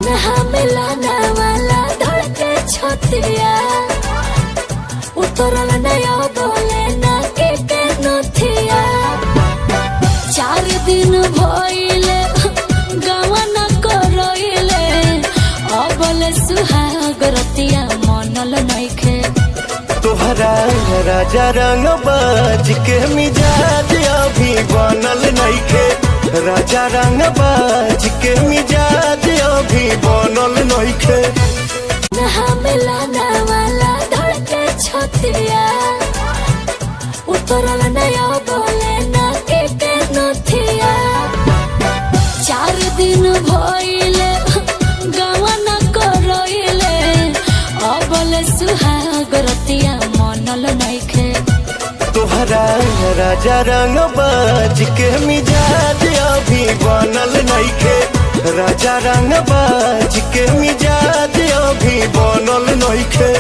मिलाना वाला धड़के छतिया उतरल नया बोले ना के नथिया 4 दिन भइले गवन करइले अबले सुहाग रतिया मनल नइखे तोहरा राजा रंग बाज के मिजाज अभी बनल नइखे राजा रंग बाज के मिजाज अभी बनल नइखे मिलाना वाला धड़के छतिया उतरल नया बोले ना के नथिया 4 दिन भइले गवन करइले अबले सुहाग रतिया मनल नइखे तोहरा राजा रंग बाज के मिजाज अभी बनल नइखे राजा रंग बाज के मिजाज अभी बनल नइखे